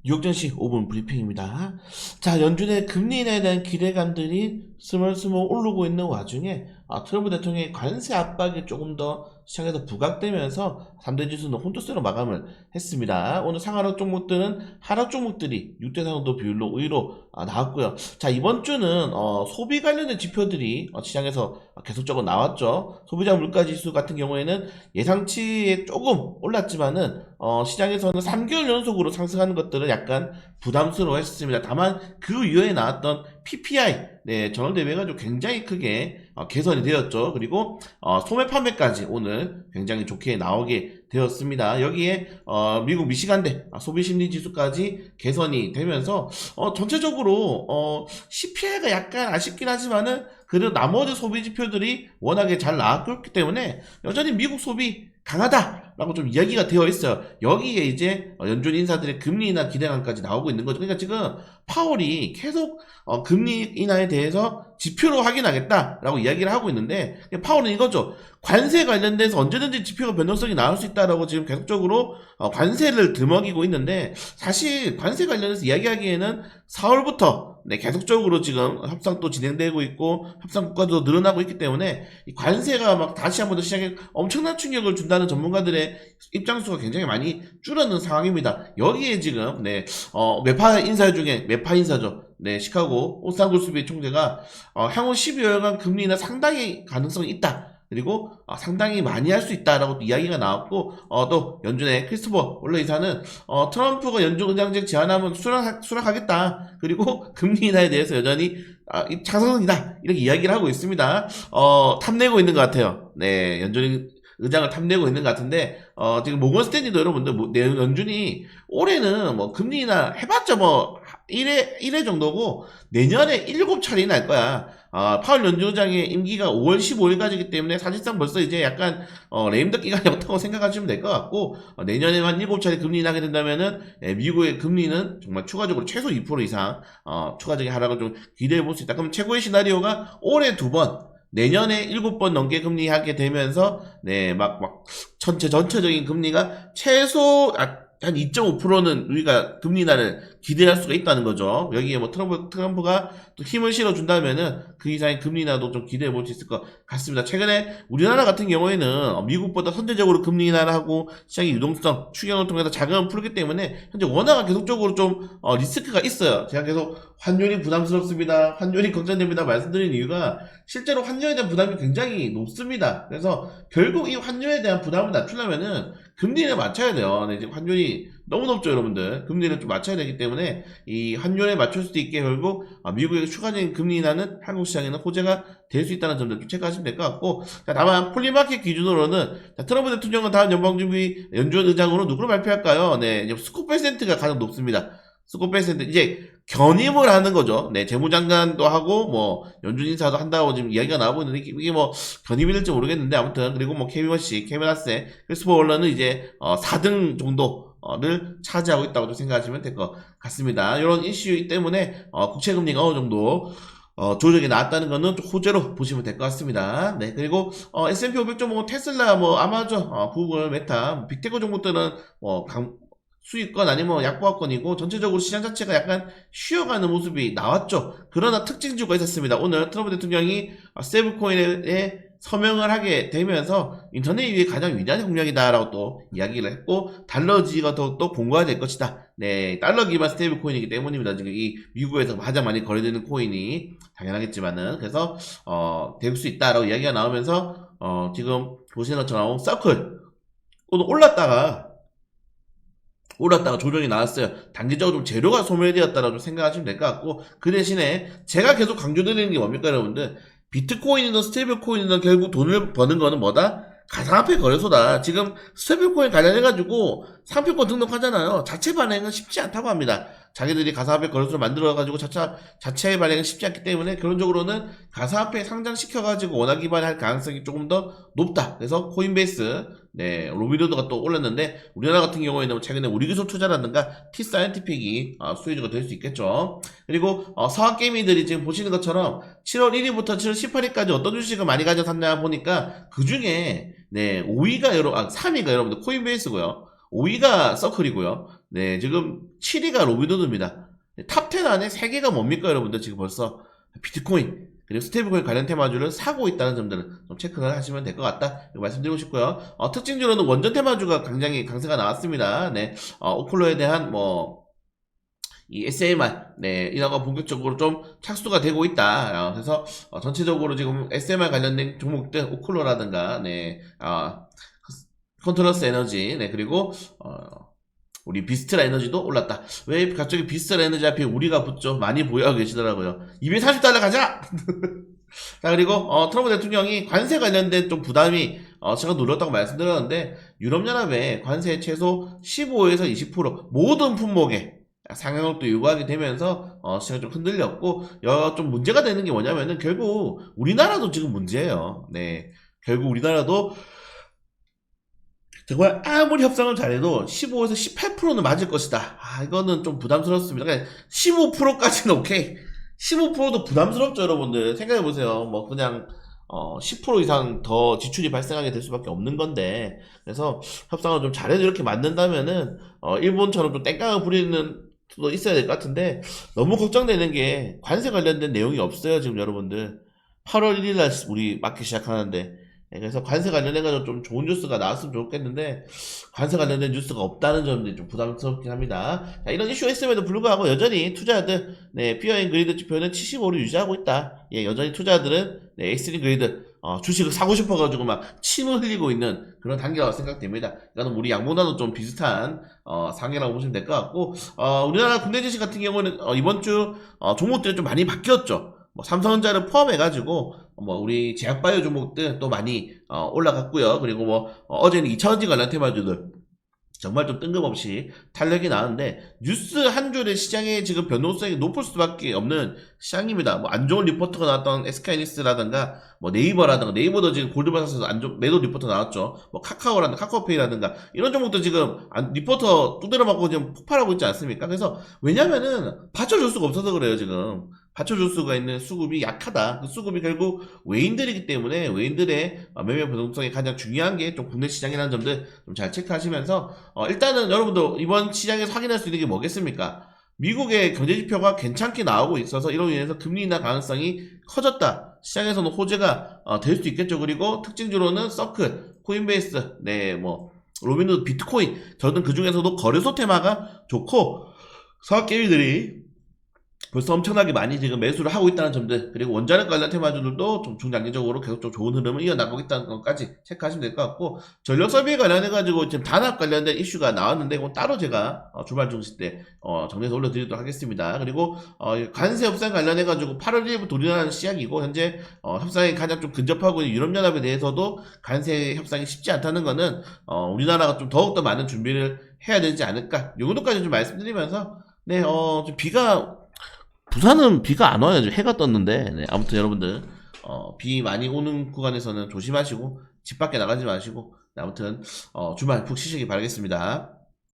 뉴욕증시 5분 브리핑입니다. 자, 연준의 금리 인하에 대한 기대감들이 스멀스멀 오르고 있는 와중에 트럼프 대통령의 관세 압박이 조금 더 시장에서 부각되면서 3대 지수는 혼조세로 마감을 했습니다. 오늘 상하락 종목들은 하락 종목들이 6대 4 정도 비율로 의외로 나왔고요. 자, 이번 주는 소비 관련된 지표들이 시장에서 계속적으로 나왔죠. 소비자 물가 지수 같은 경우에는 예상치에 조금 올랐지만은 시장에서는 3개월 연속으로 상승하는 것들은 약간 부담스러워했습니다. 다만 그 이후에 나왔던 PPI 전월대비해가지고 굉장히 크게 개선이 되었죠. 그리고 소매 판매까지 오늘 굉장히 좋게 나오게 되었습니다. 여기에 미국 미시간대 소비심리지수까지 개선이 되면서 전체적으로 CPI가 약간 아쉽긴 하지만은 그래도 나머지 소비 지표들이 워낙에 잘 나왔기 때문에 여전히 미국 소비 강하다라고 좀 이야기가 되어 있어요. 여기에 이제 연준 인사들의 금리 인하 기대감까지 나오고 있는 거죠. 그러니까 지금 파월이 계속 금리 인하에 대해서 지표로 확인하겠다라고 이야기를 하고 있는데 파월은 이거죠. 관세 관련돼서 언제든지 지표가 변동성이 나올 수 있다라고 지금 계속적으로 관세를 드먹이고 있는데 사실 관세 관련해서 이야기하기에는 4월부터 계속적으로 지금 협상도 진행되고 있고 협상 국가도 늘어나고 있기 때문에 이 관세가 막 다시 한번 더 시장에 엄청난 충격을 준다는 전문가들의 입장수가 굉장히 많이 줄어드는 상황입니다. 여기에 지금 매파 인사 중에 매파 인사죠. 시카고 오상굴수비 총재가 향후 12월간 금리 인하 상당히 가능성이 있다. 그리고 상당히 많이 할 수 있다라고 이야기가 나왔고 또 연준의 크리스토퍼 원래 이사는 트럼프가 연준 의장직 제안하면 수락하겠다. 그리고 금리 인하에 대해서 여전히 찬성이다 이렇게 이야기를 하고 있습니다. 탐내고 있는 것 같아요. 연준 의장을 탐내고 있는 것 같은데 지금 모건 스탠리도 여러분들 연준이 올해는 뭐 금리 인하 해봤자 뭐 1회 정도고 내년에 7차례나 할 거야. 파월 연준의장의 임기가 5월 15일까지이기 때문에 사실상 벌써 이제 약간 레임덕 기간이 없다고 생각하시면 될 것 같고 내년에만 7차례 금리 인하게 된다면은 미국의 금리는 정말 추가적으로 최소 2% 이상 추가적인 하락을 좀 기대해 볼 수 있다. 그럼 최고의 시나리오가 올해 2번 내년에 7번 넘게 금리하게 되면서 전체적인 금리가 최소 한 2.5%는 우리가 금리 인하를 기대할 수가 있다는 거죠. 여기에 뭐 트럼프가 또 힘을 실어준다면은 그 이상의 금리 인하도 좀 기대해 볼 수 있을 것 같습니다. 최근에 우리나라 같은 경우에는 미국보다 선제적으로 금리 인하를 하고 시장의 유동성 추경을 통해서 자금을 풀기 때문에 현재 원화가 계속적으로 좀 리스크가 있어요. 제가 계속 환율이 부담스럽습니다. 환율이 걱정됩니다. 말씀드린 이유가 실제로 환율에 대한 부담이 굉장히 높습니다. 그래서 결국 이 환율에 대한 부담을 낮추려면은 금리를 맞춰야 돼요. 지금 환율이 너무 높죠, 여러분들. 금리를 좀 맞춰야 되기 때문에 이 환율에 맞출 수도 있게 결국 미국의 추가적인 금리 인하는 한국 시장에는 호재가 될 수 있다는 점들 좀 체크하시면 될 것 같고, 다만 폴리마켓 기준으로는 트럼프 대통령은 다음 연방준비 연준 의장으로 누구를 발표할까요? 스콧 베센트가 가장 높습니다. 스콧 베센트 이제 견임을 하는 거죠. 재무장관도 하고 뭐 연준 인사도 한다고 지금 이야기가 나오고 있는데 이게 뭐 견임이 될지 모르겠는데 아무튼 그리고 뭐 케빈 하세, 크리스토퍼 월러는 이제 4등 정도를 차지하고 있다고 좀 생각하시면 될 것 같습니다. 이런 이슈 때문에 국채금리가 어느 정도 조정이 나왔다는 거는 좀 호재로 보시면 될 것 같습니다. 그리고 S&P 500 종목은 테슬라, 뭐 아마존, 구글, 메타, 빅테크 종목들은 수익권 아니면 약보합권이고 전체적으로 시장 자체가 약간 쉬어가는 모습이 나왔죠. 그러나 특징주가 있었습니다. 오늘 트럼프 대통령이 스테이블코인에 서명을 하게 되면서 인터넷 위에 가장 위대한 혁명이다라고 또 이야기를 했고 달러지가 더욱더 공고화될 것이다. 달러 기반 스테이블 코인이기 때문입니다. 지금 이 미국에서 가장 많이 거래되는 코인이 당연하겠지만은 그래서 될 수 있다라고 이야기가 나오면서 지금 보시는 것처럼 서클 오늘 올랐다가 조정이 나왔어요. 단기적으로 좀 재료가 소멸되었다라고 생각하시면 될 것 같고 그 대신에 제가 계속 강조드리는 게 뭡니까 여러분들 비트코인이든 스테이블 코인이든 결국 돈을 버는 거는 뭐다? 가상화폐 거래소다. 지금 스테이블 코인 관련해가지고 상표권 등록하잖아요. 자체 발행은 쉽지 않다고 합니다. 자기들이 가상화폐 거래소를 만들어가지고 자체 발행은 쉽지 않기 때문에 결론적으로는 가상화폐 상장시켜가지고 원화 기반할 가능성이 조금 더 높다. 그래서 코인베이스, 로비로드가 또 올랐는데 우리나라 같은 경우에는 최근에 우리기술 투자라든가 T사이언티픽이 수혜주가 될 수 있겠죠. 그리고 서학개미들이 지금 보시는 것처럼 7월 1일부터 7월 18일까지 어떤 주식을 많이 가져갔냐 보니까 그 중에 3위가 여러분들 코인베이스고요. 5위가 서클이고요. 네, 지금 7위가 로빈후드입니다. 탑10 안에 3개가 뭡니까, 여러분들? 지금 벌써 비트코인, 그리고 스테이블코인 관련 테마주를 사고 있다는 점들을 좀 체크를 하시면 될 것 같다. 이거 말씀드리고 싶고요. 특징적으로는 원전 테마주가 굉장히 강세가 나왔습니다. 네, 오클로에 대한 이 SMR, 네, 인하가 본격적으로 좀 착수가 되고 있다. 그래서, 전체적으로 지금 SMR 관련된 종목들, 오클로라든가, 네, 컨트러스 에너지, 네, 그리고, 우리 비스트라 에너지도 올랐다. 왜 갑자기 비스트라 에너지 앞에 우리가 붙죠? 많이 보여하고 계시더라고요. 240달러 가자! 자, 그리고, 트럼프 대통령이 관세 관련된 좀 부담이, 제가 눌렀다고 말씀드렸는데, 유럽연합에 관세 최소 15에서 20% 모든 품목에 상향을 또 요구하게 되면서, 시장이 좀 흔들렸고, 좀 문제가 되는 게 뭐냐면은, 결국, 우리나라도 지금 문제예요. 네. 결국 우리나라도 정말 아무리 협상을 잘해도 15에서 18%는 맞을 것이다. 이거는 좀 부담스럽습니다. 그러니까 15%까지는 오케이. 15%도 부담스럽죠, 여러분들. 생각해보세요. 뭐, 그냥, 10% 이상 더 지출이 발생하게 될 수밖에 없는 건데. 그래서 협상을 좀 잘해도 이렇게 만든다면은, 일본처럼 좀 땡깡을 부리는 수도 있어야 될 것 같은데, 너무 걱정되는 게 관세 관련된 내용이 없어요, 지금 여러분들. 8월 1일 날 우리 맞기 시작하는데. 네, 그래서 관세 관련해가지고 좀 좋은 뉴스가 나왔으면 좋겠는데 관세 관련된 뉴스가 없다는 점이 좀 부담스럽긴 합니다. 자, 이런 이슈가 있음에도 불구하고 여전히 투자자들 피어앤 그리드 지표는 75를 유지하고 있다. 예, 여전히 투자자들은 엑스트림 그리드 주식을 사고 싶어가지고 막 침을 흘리고 있는 그런 단계라고 생각됩니다. 이거는 우리 양봉단도 좀 비슷한 상해라고 보시면 될 것 같고 우리나라 국내 주식 같은 경우는 이번 주 종목들이 좀 많이 바뀌었죠. 뭐 삼성전자를 포함해가지고 우리 제약바이오 종목들 또 많이 올라갔고요. 그리고 어제는 2차전지 관련 테마주들 정말 좀 뜬금없이 탄력이 나는데 뉴스 한 줄의 시장의 지금 변동성이 높을 수밖에 없는 시장입니다. 안 좋은 리포트가 나왔던 SK하이닉스라든가 네이버라든가 네이버도 지금 골드만삭스에서 안 좋은 매도 리포트 나왔죠. 카카오라든가 카카오페이라든가 이런 종목도 지금 리포터 두드려 맞고 지금 폭발하고 있지 않습니까? 그래서 왜냐면은 받쳐줄 수가 없어서 그래요 지금. 받쳐줄 수가 있는 수급이 약하다. 그 수급이 결국 외인들이기 때문에 외인들의 매매 변동성이 가장 중요한 게 좀 국내 시장이라는 점들 좀 잘 체크하시면서 일단은 여러분도 이번 시장에서 확인할 수 있는 게 뭐겠습니까? 미국의 경제지표가 괜찮게 나오고 있어서 이로 인해서 금리 인하 가능성이 커졌다. 시장에서는 호재가 될 수 있겠죠. 그리고 특징적으로는 서클, 코인베이스, 로빈후드, 비트코인 저는 그 중에서도 거래소 테마가 좋고 사업개미들이 벌써 엄청나게 많이 지금 매수를 하고 있다는 점들, 그리고 원자력 관련 테마주들도 좀 중장기적으로 계속 좀 좋은 흐름을 이어나가고 있다는 것까지 체크하시면 될 것 같고, 전력 설비에 관련해가지고 지금 단합 관련된 이슈가 나왔는데, 이건 따로 제가 주말 중시 때 정리해서 올려드리도록 하겠습니다. 그리고 관세 협상 관련해가지고 8월 1일부터 우리나라는 시작이고, 현재 협상이 가장 좀 근접하고 있는 유럽연합에 대해서도 관세 협상이 쉽지 않다는 거는 우리나라가 좀 더욱더 많은 준비를 해야 되지 않을까, 이 정도까지 좀 말씀드리면서, 네, 좀 부산은 비가 안 와요. 해가 떴는데. 네, 아무튼 여러분들, 비 많이 오는 구간에서는 조심하시고, 집 밖에 나가지 마시고, 네, 아무튼, 주말 푹 쉬시기 바라겠습니다.